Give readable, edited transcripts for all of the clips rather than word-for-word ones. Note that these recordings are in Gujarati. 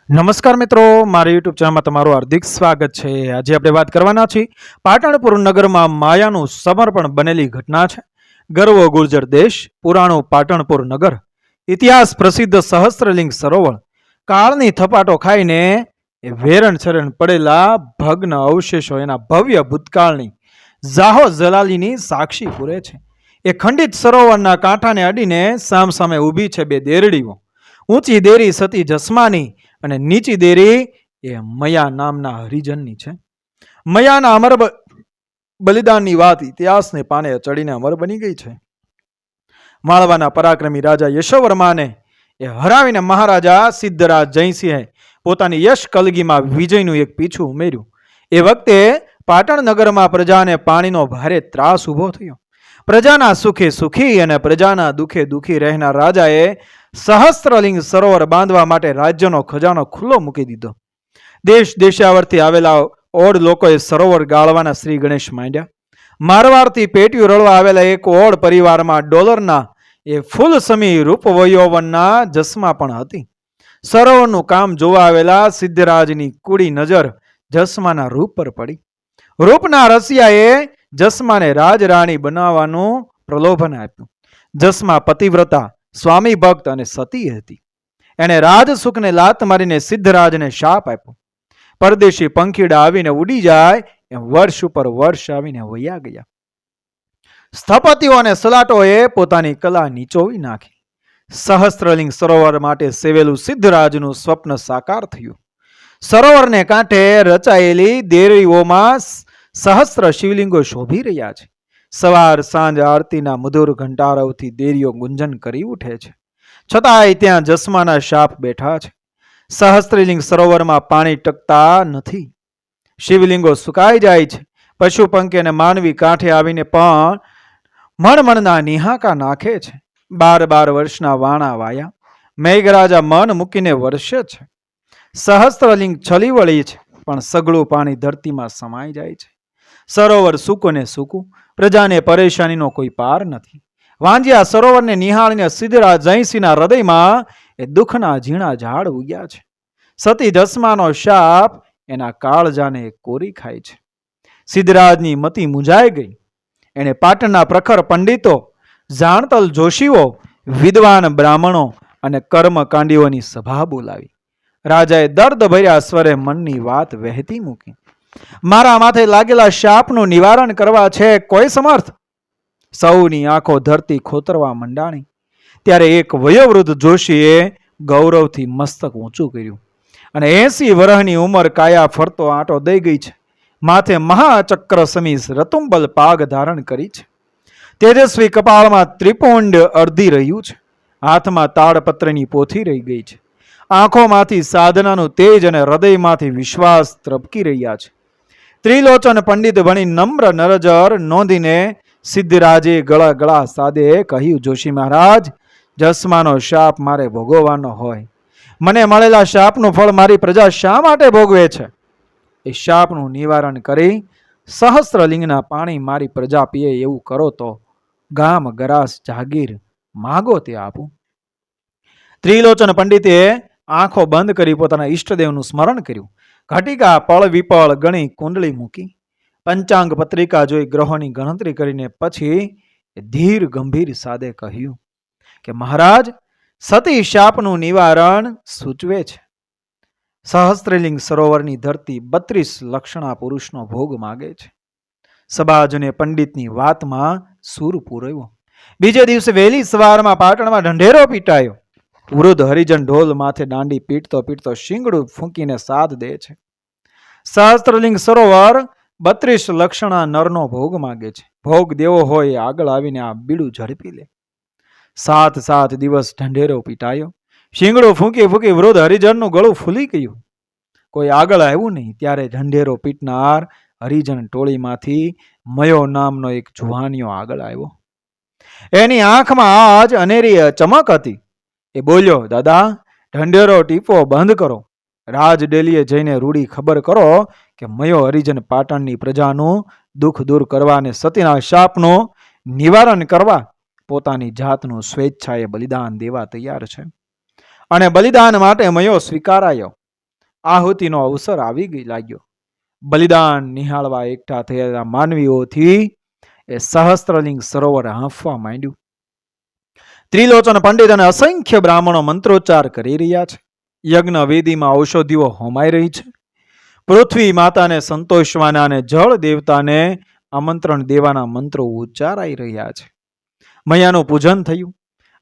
નમસ્કાર મિત્રો, મારી યુટ્યુબ ચેનલમાં તમારું હાર્દિક સ્વાગત છે. આજે આપણે વાત કરવાના છીએ પાટણપુર નગરમાં માયાનું સમર્પણ બનેલી ઘટના છે. ગર્વ ગુર્જર દેશ, પુરાણું પાટણપુર નગર, ઇતિહાસ પ્રસિદ્ધ સહસ્ત્રલિંગ સરોવર, કાળની થપાટો ખાઈને એ વેરણ શરણ પડેલા ભગ્ન અવશેષો એના ભવ્ય ભૂતકાળની જાહો જલાલીની સાક્ષી પૂરે છે. એ ખંડિત સરોવરના કાંઠાને અડીને સામસામે ઊભી છે બે દેરડીઓ. ઊંચી દેરી સતી જસ્માની અને નીચી દેરી એ મયા નામના હરિજનની છે. મયાના અમર બલિદાનની વાત ઇતિહાસને પાને ચડીને અમર બની ગઈ છે. માળવાના પરાક્રમી રાજા યશોવર્માને એ હરાવીને મહારાજા સિદ્ધરાજ જયસિંહે પોતાની યશ કલગીમાં વિજયનું એક પીછું ઉમેર્યું. એ વખતે પાટણ નગરમાં પ્રજાને પાણીનો ભારે ત્રાસ ઊભો થયો. પ્રજાના સુખે સુખી અને પ્રજાના દુખે દુખી રહેનાર રાજાએ સહસ્ત્રલિંગ સરોવર બાંધવા માટે રાજ્યનો ખજાનો ખુલ્લો મૂકી દીધો. દેશ દેશાવરથી આવેલા ઓડ લોકોએ સરોવર ગાળવાના શ્રી ગણેશ માંડ્યા. મારવાડથી પેટીયું રળવા આવેલા એક ઓડ પરિવારમાં ડોલરના એ ફૂલ સમી રૂપવયોવનના જસમા પણ હતી. સરોવરનું કામ જોવા આવેલા સિદ્ધરાજની કુડી નજર જસમાના રૂપ પર પડી. રૂપના રસિયાએ જસમાને રાજરાણી બનાવવાનું પ્રલોભન આપ્યું. જસમા પતિવ્રતા, સ્વામી ભક્ત અને સતી હતી. એણે રાજસુખને લાત મારીને સિદ્ધરાજને શાપ આપ્યો. પરદેશી પંખીડા આવીને ઉડી જાય એમ વર્ષ ઉપર વર્ષ આવીને વયા ગયા. સ્થપતિઓ અને સલાટોએ પોતાની કલા નીચોવી નાખી. સહસ્ત્રલિંગ સરોવર માટે સેવેલું સિદ્ધરાજનું સ્વપ્ન સાકાર થયું. સરોવરને કાંઠે રચાયેલી દેરીઓમાં સહસ્ત્ર શિવલિંગો શોભી રહ્યા છે. સવાર સાંજ આરતીના મધુર ઘંટારવથી દેરીઓ ગુંજન કરી ઉઠે છે. છતાંય ત્યાં જસ્માના શાપ બેઠા છે. સહસ્ત્રલિંગ સરોવરમાં પાણી ટકતા નથી. શિવલિંગો સુકાઈ જાય છે. પશુ પંખી અને માનવી કાંઠે આવીને પણ મણમણના નિહાકા નાખે છે. 12 વર્ષના વાણા વાયા. મેઘરાજા મન મૂકીને વરસે છે. સહસ્ત્રલિંગ છલી વળી છે, પણ સઘળું પાણી ધરતીમાં સમાઈ જાય છે. સરોવર સૂકું ને સૂકું, પ્રજાને પરેશાનીનો કોઈ પાર નથી. વાંજિયા સરોવરને નિહાળીને સિદ્ધરાજ જયસિંહના હૃદયમાં એ દુઃખના ઝીણા ઝાડ ઉગ્યા છે. સતી જસ્માનો શાપ એના કાળજાને કોરી ખાય છે. સિદ્ધરાજની મતિ મૂંઝાઈ ગઈ. એણે પાટણના પ્રખર પંડિતો, જાણતલ જોશીઓ, વિદ્વાન બ્રાહ્મણો અને કર્મકાંડીઓની સભા બોલાવી. રાજાએ દર્દ ભર્યા સ્વરે મનની વાત વહેતી મૂકી. મારા માથે લાગેલા શાપનું નિવારણ કરવા છે કોઈ સમર્થ? સૌની આંખો ધરતી ખોતરવા મંડાણી. ત્યારે એક વયોવૃદ્ધ જોશીએ ગૌરવથી મસ્તક ઊંચું કર્યું અને 80 વર્ષની ઉંમર કાયા ફરતો આંટો દઈ ગઈ છે. માથે મહાચક્ર સમીસ રતુંબલ પાગ ધારણ કરી છે. તેજસ્વી કપાળમાં ત્રિપુંડ અડધી રહ્યું છે. હાથમાં તાડપત્રની પોથી રહી ગઈ છે. આંખોમાંથી સાધનાનું તેજ અને હૃદયમાંથી વિશ્વાસ ત્રપકી રહ્યા છે. ત્રિલોચન પંડિત ભણી નમ્ર નરજર નોંધીને સિદ્ધરાજે ગળા ગળા સાદે કહ્યું, જોશી મહારાજ, જસ્માનો શાપ મારે ભોગવવાનો હોય. મને મળેલા શાપનું ફળ મારી પ્રજા શા માટે ભોગવે છે? એ શાપનું નિવારણ કરી સહસ્ત્રલિંગના પાણી મારી પ્રજા પીએ એવું કરો તો ગામ ગરાસ જાગીર માગો તે આપું. ત્રિલોચન પંડિતે આંખો બંધ કરી પોતાના ઈષ્ટદેવનું સ્મરણ કર્યું. ઘટિકા પળ વિપળ ગણી કુંડળી મૂકી. પંચાંગ પત્રિકા જોઈ ગ્રહોની ગણતરી કરીને પછી ધીર ગંભીર સાદે કહ્યું કે મહારાજ, સતી શાપનું નિવારણ સૂચવે છે. સહસ્ત્રલિંગ સરોવરની ધરતી 32 લક્ષણા પુરુષનો ભોગ માગે છે. સબાજને પંડિતની વાતમાં સૂર પૂર્યો. બીજે દિવસે વહેલી સવારમાં પાટણમાં ઢંઢેરો પીટાયો. વૃદ્ધ હરિજન ઢોલ માથે દાંડી પીટતો પીટતો શીંગડું ફૂંકીને સાદ દે છે. સહસ્ત્રલિંગ સરોવર 32 લક્ષણા નરનો ભોગ માગે છે. ભોગ દેવો હોય આગળ આવીને આ બીડું ઝડપી લે. 7 દિવસ ઢંઢેરો પીટાયો. શીંગડું ફૂંકી ફૂંકી વૃદ્ધ હરિજનનું ગળું ફૂલી ગયું. કોઈ આગળ આવ્યું નહીં. ત્યારે ઢંઢેરો પીટનાર હરિજન ટોળીમાંથી મયો નામનો એક જુવાનિયો આગળ આવ્યો. એની આંખમાં આજ અનેરી ચમક હતી. એ બોલ્યો, દાદા, ઢંઢેરો ટીપો બંધ કરો. રાજડેલીએ જઈને રૂડી ખબર કરો કે મયો હરિજન પાટણની પ્રજાનું દુઃખ દૂર કરવા અને સતીના શાપનું નિવારણ કરવા પોતાની જાતનું સ્વેચ્છાએ બલિદાન દેવા તૈયાર છે. અને બલિદાન માટે મયો સ્વીકારાયો. આહુતિનો અવસર આવી લાગ્યો. બલિદાન નિહાળવા એકઠા થયેલા માનવીઓથી એ સહસ્ત્રલિંગ સરોવર હાંફવા માંડ્યું. ત્રિલોચન પંડિત અને અસંખ્ય બ્રાહ્મણો મંત્રોચ્ચાર કરી રહ્યા છે. યજ્ઞ વેદીમાં ઔષધિઓ હોમાઈ રહી છે. પૃથ્વી માતાને સંતોષવાના અને જળ દેવતાને આમંત્રણ દેવાના મંત્રો ઉચ્ચારાઈ રહ્યા છે. મૈયાનું પૂજન થયું.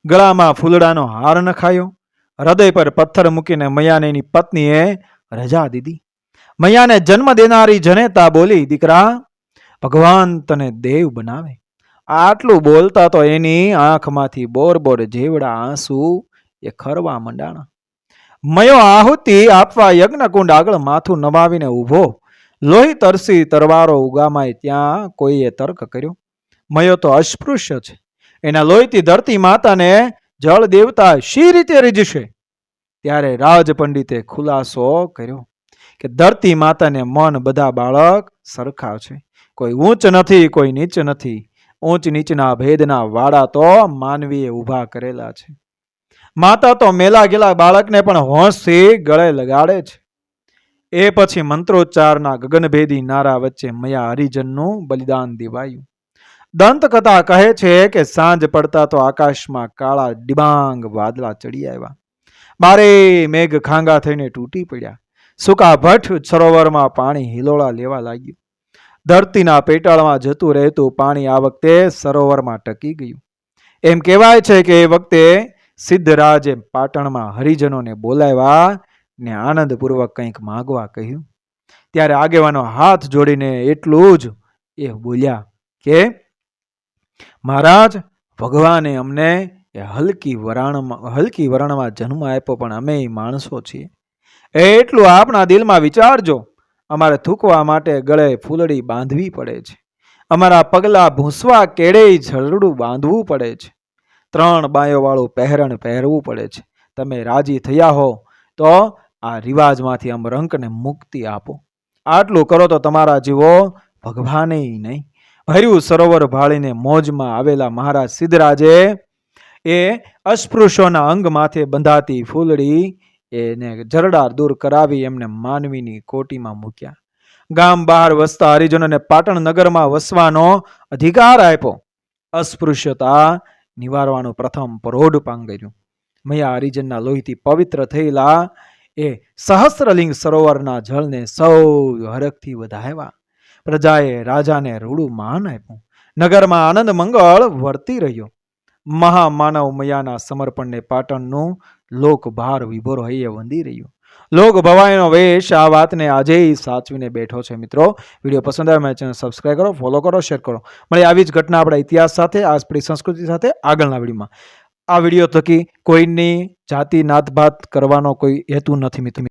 ગળામાં ફૂલડાનો હાર નખાયો. હૃદય પર પથ્થર મૂકીને મૈયાને એની પત્નીએ રજા દીધી. મૈયાને જન્મ દેનારી જનેતા બોલી, દીકરા, ભગવાન તને દેવ બનાવે. આટલું બોલતા તો એની આંખમાંથી બોર બોર જેવડા આંસુ એ ખરવા મંડાણા. મયો આહુતિ આપવા યજ્ઞકુંડ આગળ માથું નમાવીને ઊભો. લોહી તરસી તરવારો ઉગામાય ત્યાં કોઈએ તર્ક કર્યો, મયો તો અસ્પૃશ્ય છે, એના લોહીથી ધરતી માતાને જળ દેવતા શી રીતે રીઝશે? ત્યારે રાજ પંડિતે ખુલાસો કર્યો કે ધરતી માતાને મન બધા બાળક સરખા છે. કોઈ ઊંચ નથી, કોઈ નીચ નથી. ઊંચ નીચના ભેદના વાડા તો માનવીએ ઊભા કરેલા છે. માતા તો મેલા ગેલા બાળકને પણ હોંશથી ગળે લગાડે છે. એ પછી મંત્રોચ્ચારના ગગનભેદી નારા વચ્ચે મયા હરિજનનું બલિદાન દેવાયું. દંતકથા કહે છે કે સાંજ પડતા તો આકાશમાં કાળા ડિબાંગ વાદળા ચડી આવ્યા. બારે મેઘ ખાંગા થઈને તૂટી પડ્યા. સૂકા ભઠ્ઠ સરોવરમાં પાણી હિલોળા લેવા લાગ્યું. ધરતીના પેટાળમાં જતું રહેતું પાણી આ વખતે સરોવરમાં ટકી ગયું. એમ કહેવાય છે કે એ વખતે સિદ્ધરાજે પાટણમાં હરિજનોને બોલાવ્યા ને આનંદપૂર્વક કંઈક માગવા કહ્યું. ત્યારે આગેવાનો હાથ જોડીને એટલું જ એ બોલ્યા કે મહારાજ, ભગવાને અમને એ હલકી વરણમાં જન્મ આપ્યો, પણ અમે માણસો છીએ. એટલું આપણા દિલમાં વિચારજો. અમારે થૂકવા માટે ગળે ફૂલડી બાંધવી પડે છે. અમારા પગલા ભૂંસવા કેડે ઝરડું બાંધવું પડે છે. 3 બાયોવાળું પહેરણ પહેરવું પડે છે. તમે રાજી થયા હો તો આ રિવાજમાંથી અમરંકને મુક્તિ આપો. આટલું કરો તો તમારા જીવો ભગવાને નહીં. ભર્યું સરોવર ભાળીને મોજમાં આવેલા મહારાજ સિદ્ધરાજે એ અસ્પૃશ્યોના અંગ માથે બંધાતી ફૂલડી એને જરડા દૂર કરાવી એમને માનવીની કોટીમાં મૂક્યા. ગામ બહાર વસતા હરિજનોને પાટણ નગરમાં વસવાનો અધિકાર આપ્યો. અસ્પૃશ્યતા નિવારવાનું પ્રથમ પરોઢ પાંગર્યું. મયા હરિજનના લોહીથી પવિત્ર થયેલા એ સહસ્ત્રલિંગ સરોવરના જળને સૌ હરખથી વધાવ્યા. પ્રજાએ રાજાને રૂડું માન આપ્યું. નગરમાં આનંદ મંગળ વર્તી રહ્યો. મહામાનવ મયાના સમર્પણને પાટણનું લોક ભાર વિભોર હૈયે વંદી રહ્યું. લોક ભવાઈનો વેશ આ વાતને આજે સાચવીને બેઠો છે. મિત્રો, વિડીયો પસંદ આવે મારી ચેનલ સબસ્ક્રાઈબ કરો, ફોલો કરો, શેર કરો. મળી આવી જ ઘટના આપણા ઇતિહાસ સાથે, આપણી સંસ્કૃતિ સાથે આગળના વિડીયોમાં. આ વિડીયો થકી કોઈની જાતિ નાતભાત કરવાનો કોઈ હેતુ નથી મિત્રો.